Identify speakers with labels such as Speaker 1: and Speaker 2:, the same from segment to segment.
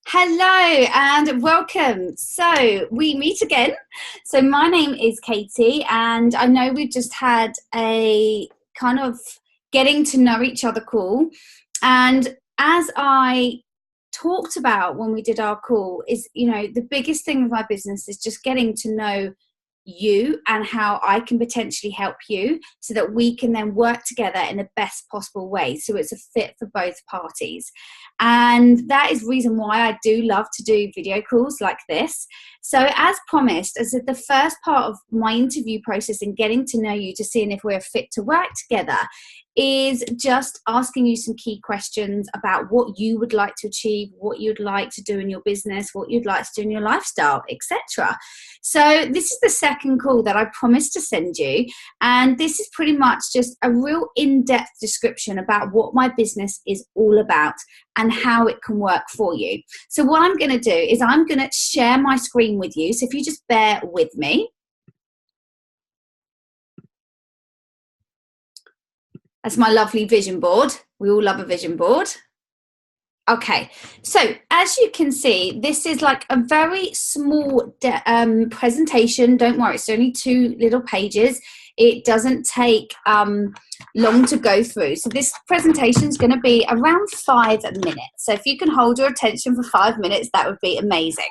Speaker 1: Hello and welcome. So we meet again. So my name is Katie, and I know we've just had a kind of getting to know each other call. And as I talked about when we did our call, is the biggest thing with my business is just getting to know you and how I can potentially help you so that we can then work together in the best possible way so it's a fit for both parties. And that is the reason why I do love to do video calls like this. So as promised, as the first part of my interview process and getting to know you to seeing if we're fit to work together is just asking you some key questions about what you would like to achieve, what you'd like to do in your business, what you'd like to do in your lifestyle, etc. So this is the second call that I promised to send you, and this is pretty much just a real in-depth description about what my business is all about and how it can work for you. So what I'm going to do is I'm going to share my screen with you, so if you just bear with me. That's my lovely vision board. We all love a vision board. Okay, so as you can see, this is like a very small presentation. Don't worry, it's only 2 little pages. It doesn't take long to go through. So this presentation is going to be around 5 minutes. So if you can hold your attention for 5 minutes, that would be amazing.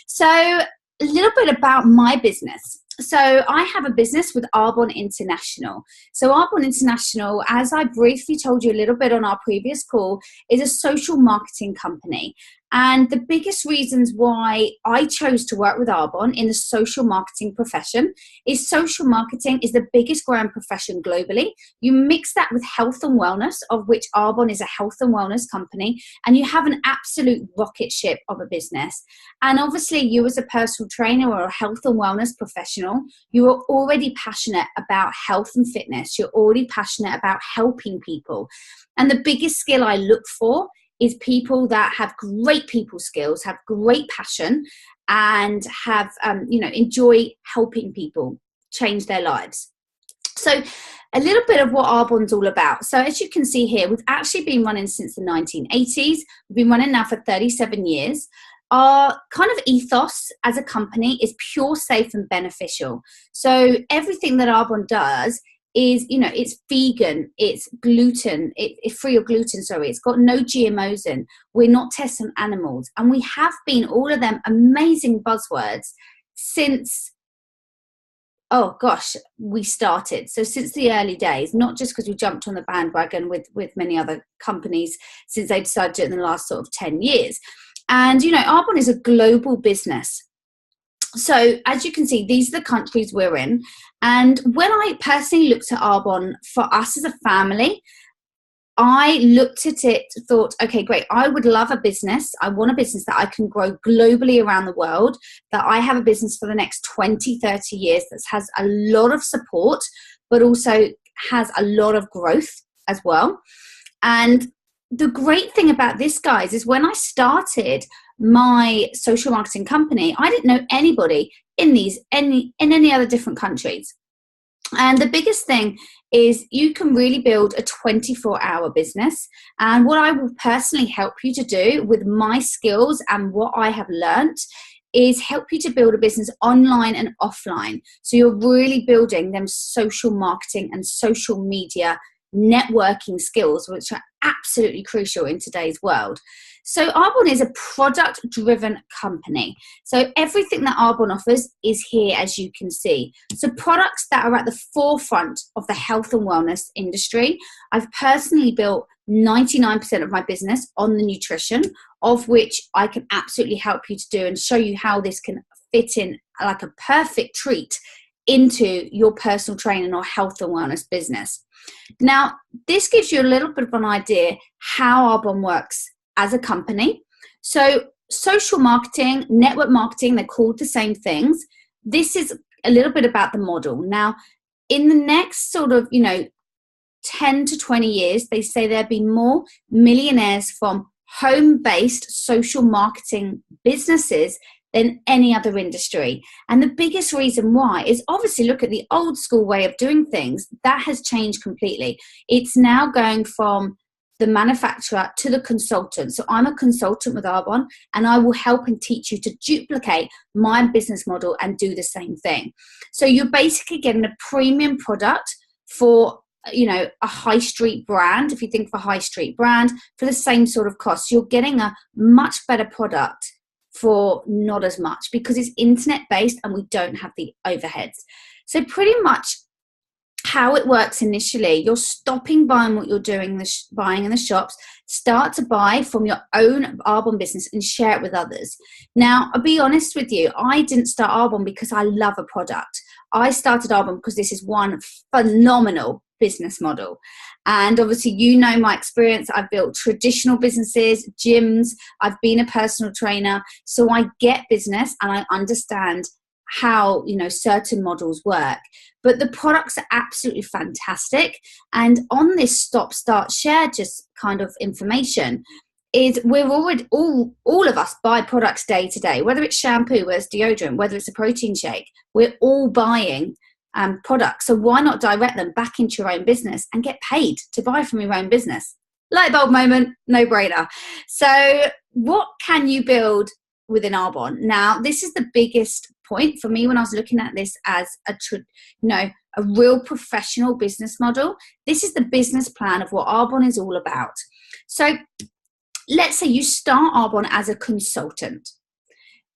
Speaker 1: So a little bit about my business. So I have a business with Arbonne International. So Arbonne International, as I briefly told you a little bit on our previous call, is a social marketing company. And the biggest reasons why I chose to work with Arbonne in the social marketing profession is social marketing is the biggest growing profession globally. You mix that with health and wellness, of which Arbonne is a health and wellness company, and you have an absolute rocket ship of a business. And obviously you as a personal trainer or a health and wellness professional, you are already passionate about health and fitness. You're already passionate about helping people. And the biggest skill I look for is people that have great people skills, have great passion, and have, enjoy helping people change their lives. So a little bit of what Arbonne's all about. So as you can see here, we've actually been running since the 1980s. We've been running now for 37 years. Our kind of ethos as a company is pure, safe, and beneficial. So everything that Arbonne does is, it's vegan, it's gluten, it's free of gluten, it's got no GMOs in, we're not testing animals, and we have been all of them amazing buzzwords since, we started. So since the early days, not just because we jumped on the bandwagon with many other companies since they decided to do it in the last sort of 10 years. And, Arbonne is a global business. So as you can see, these are the countries we're in. And when I personally looked at Arbonne, for us as a family, I looked at it, thought, okay, great. I would love a business. I want a business that I can grow globally around the world, that I have a business for the next 20, 30 years that has a lot of support, but also has a lot of growth as well. And the great thing about this, guys, is when I started my social marketing company, I didn't know anybody in any other different countries. And the biggest thing is you can really build a 24-hour business. And what I will personally help you to do with my skills and what I have learned is help you to build a business online and offline. So you're really building them social marketing and social media networking skills, which are absolutely crucial in today's world. So Arbonne is a product-driven company. So everything that Arbonne offers is here, as you can see. So products that are at the forefront of the health and wellness industry. I've personally built 99% of my business on the nutrition, of which I can absolutely help you to do and show you how this can fit in like a perfect treat into your personal training or health and wellness business. Now, this gives you a little bit of an idea how Arbonne works as a company. So social marketing, network marketing, they're called the same things. This is a little bit about the model. Now, in the next sort of, 10 to 20 years, they say there'll be more millionaires from home-based social marketing businesses than any other industry. And the biggest reason why is obviously look at the old school way of doing things. That has changed completely. It's now going from the manufacturer to the consultant. So I'm a consultant with Arbonne, and I will help and teach you to duplicate my business model and do the same thing. So you're basically getting a premium product for, you know, a high street brand. If you think of a high street brand, for the same sort of cost, you're getting a much better product for not as much, because it's internet based and we don't have the overheads. So pretty much how it works initially, you're stopping buying what you're doing, buying in the shops, start to buy from your own Arbonne business and share it with others. Now, I'll be honest with you, I didn't start Arbonne because I love a product. I started Arbonne because this is one phenomenal business model. And obviously, you know my experience. I've built traditional businesses, gyms, I've been a personal trainer. So I get business and I understand how, you know, certain models work. But the products are absolutely fantastic. And on this stop, start, share just kind of information is we're already, all of us buy products day to day, whether it's shampoo, whether it's deodorant, whether it's a protein shake, we're all buying products. So why not direct them back into your own business and get paid to buy from your own business? Light bulb moment, no brainer. So what can you build within Arbonne? Now, this is the biggest point for me when I was looking at this as a real professional business model. This is the business plan of what Arbonne is all about. So let's say you start Arbonne as a consultant.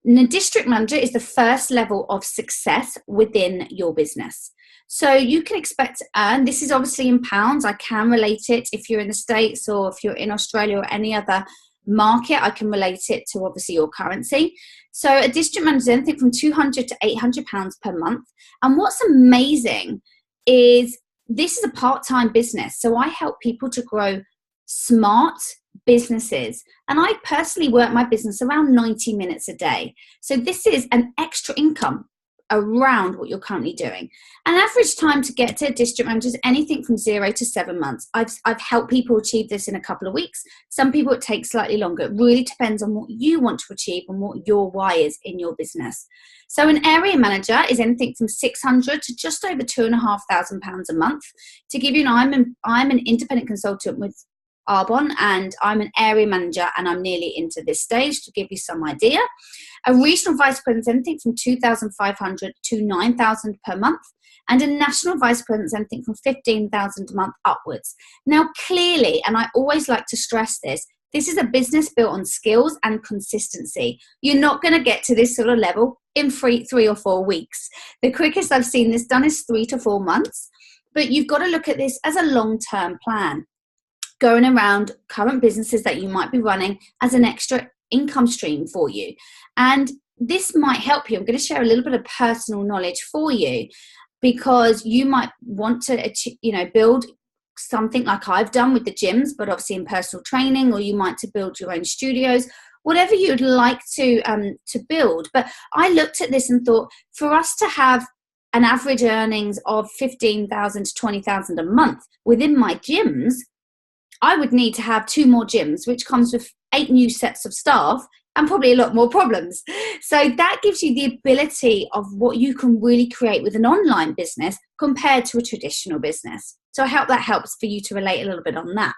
Speaker 1: And the district manager is the first level of success within your business. So you can expect to earn, this is obviously in pounds. I can relate it if you're in the States or if you're in Australia or any other market, I can relate it to obviously your currency. So a district manager is anything from £200 to £800 per month. And what's amazing is this is a part-time business. So I help people to grow smart businesses. And I personally work my business around 90 minutes a day. So this is an extra income around what you're currently doing. An average time to get to a district manager is anything from 0 to 7 months. I've helped people achieve this in a couple of weeks. Some people it takes slightly longer. It really depends on what you want to achieve and what your why is in your business. So an area manager is anything from £600 to just over £2,500 a month. To give you an I'm an independent consultant with Arbonne, and I'm an area manager, and I'm nearly into this stage to give you some idea. A regional vice president is anything from £2,500 to £9,000 per month, and a national vice president is anything from £15,000 a month upwards. Now, clearly, and I always like to stress this is a business built on skills and consistency. You're not going to get to this sort of level in 3 or 4 weeks. The quickest I've seen this done is 3 to 4 months, but you've got to look at this as a long-term plan, going around current businesses that you might be running as an extra income stream for you. And this might help you. I'm going to share a little bit of personal knowledge for you, because you might want to, build something like I've done with the gyms, but obviously in personal training, or you might to build your own studios, whatever you'd like to build. But I looked at this and thought, for us to have an average earnings of $15,000 to $20,000 a month within my gyms, I would need to have 2 more gyms, which comes with 8 new sets of staff and probably a lot more problems. So that gives you the ability of what you can really create with an online business compared to a traditional business. So I hope that helps for you to relate a little bit on that.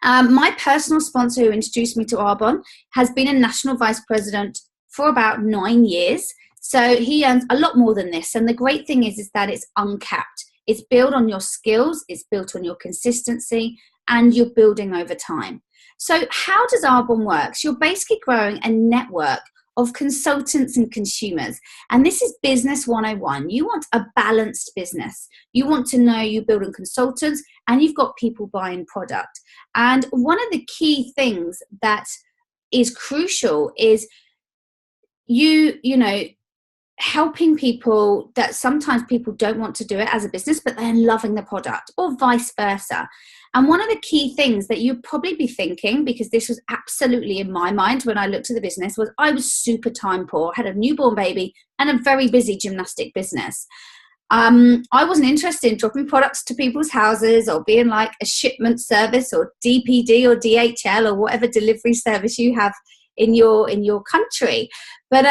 Speaker 1: My personal sponsor who introduced me to Arbonne has been a national vice president for about 9 years. So he earns a lot more than this. And the great thing is that it's uncapped. It's built on your skills, it's built on your consistency, and you're building over time. So how does Arbonne work? You're basically growing a network of consultants and consumers. And this is business 101. You want a balanced business. You want to know you're building consultants and you've got people buying product. And one of the key things that is crucial is helping people that sometimes people don't want to do it as a business, but they're loving the product, or vice versa. And one of the key things that you'd probably be thinking, because this was absolutely in my mind when I looked at the business, was I was super time poor, had a newborn baby and a very busy gymnastic business. I wasn't interested in dropping products to people's houses or being like a shipment service or DPD or DHL or whatever delivery service you have in your country. But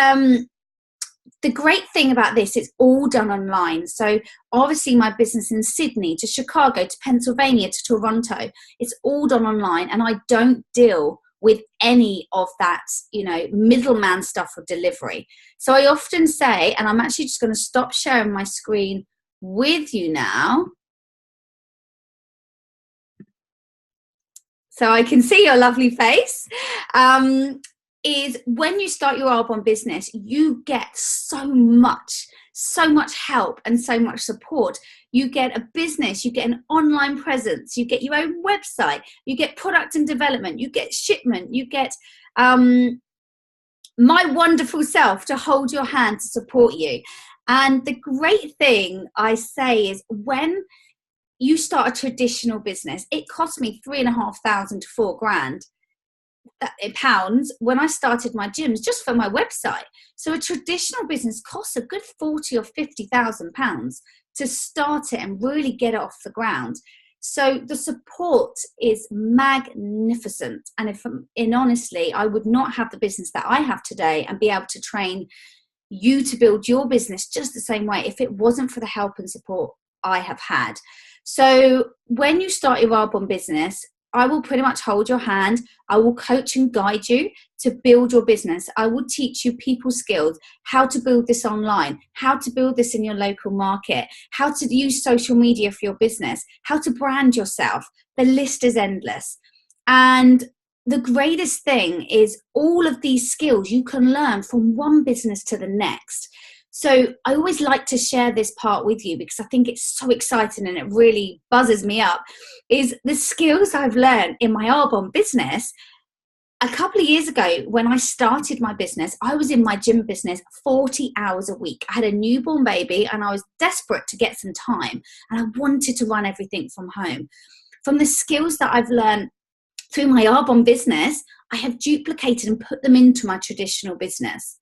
Speaker 1: the great thing about this, it's all done online. So obviously my business in Sydney to Chicago to Pennsylvania to Toronto, it's all done online, and I don't deal with any of that, middleman stuff for delivery. So I often say, and I'm actually just going to stop sharing my screen with you now, so I can see your lovely face, is when you start your Arbonne business, you get so much help and so much support. You get a business, you get an online presence, you get your own website, you get product and development, you get shipment, you get my wonderful self to hold your hand to support you. And the great thing I say is, when you start a traditional business, it cost me £3,500 to £4,000 pounds when I started my gyms just for my website. So a traditional business costs a good £40,000 or £50,000 to start it and really get it off the ground. So the support is magnificent. And honestly, I would not have the business that I have today and be able to train you to build your business just the same way if it wasn't for the help and support I have had. So when you start your Arbonne business, I will pretty much hold your hand. I will coach and guide you to build your business. I will teach you people skills, how to build this online, how to build this in your local market, how to use social media for your business, how to brand yourself. The list is endless. And the greatest thing is all of these skills you can learn from one business to the next. So I always like to share this part with you because I think it's so exciting and it really buzzes me up, is the skills I've learned in my Arbonne business. A couple of years ago, when I started my business, I was in my gym business 40 hours a week. I had a newborn baby and I was desperate to get some time, and I wanted to run everything from home. From the skills that I've learned through my Arbonne business, I have duplicated and put them into my traditional business.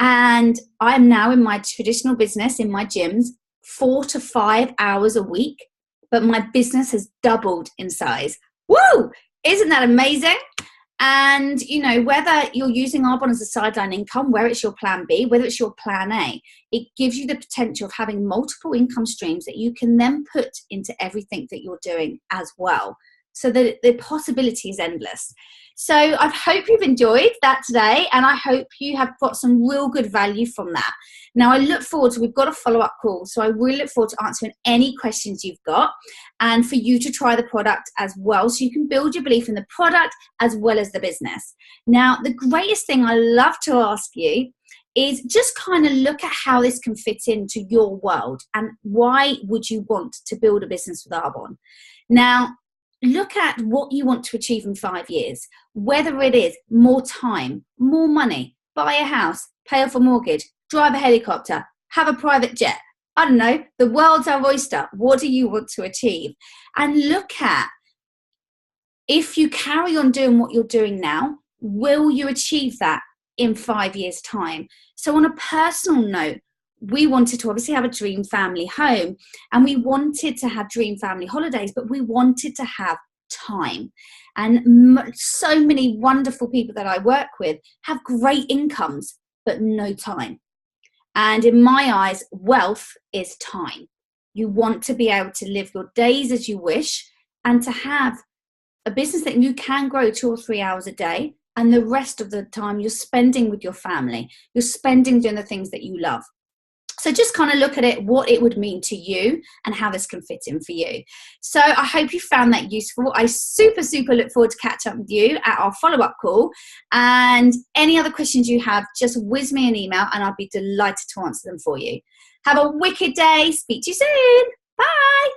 Speaker 1: And I'm now in my traditional business, in my gyms, 4 to 5 hours a week, but my business has doubled in size. Woo! Isn't that amazing? And, whether you're using Arbonne as a sideline income, where it's your plan B, whether it's your plan A, it gives you the potential of having multiple income streams that you can then put into everything that you're doing as well. So the possibility is endless. So I hope you've enjoyed that today, and I hope you have got some real good value from that. Now, I look forward to, we've got a follow-up call, so I really look forward to answering any questions you've got and for you to try the product as well, so you can build your belief in the product as well as the business. Now, the greatest thing I love to ask you is just kind of look at how this can fit into your world and why would you want to build a business with Arbonne. Now, look at what you want to achieve in 5 years, whether it is more time, more money, buy a house, pay off a mortgage, drive a helicopter, have a private jet. I don't know, the world's our oyster. What do you want to achieve? And look at, if you carry on doing what you're doing now, will you achieve that in 5 years' time? So on a personal note, we wanted to obviously have a dream family home, and we wanted to have dream family holidays, but we wanted to have time. And so many wonderful people that I work with have great incomes, but no time. And in my eyes, wealth is time. You want to be able to live your days as you wish and to have a business that you can grow 2 or 3 hours a day, and the rest of the time you're spending with your family. You're spending doing the things that you love. So just kind of look at it, what it would mean to you and how this can fit in for you. So I hope you found that useful. I super look forward to catch up with you at our follow-up call. And any other questions you have, just whiz me an email and I'll be delighted to answer them for you. Have a wicked day. Speak to you soon. Bye.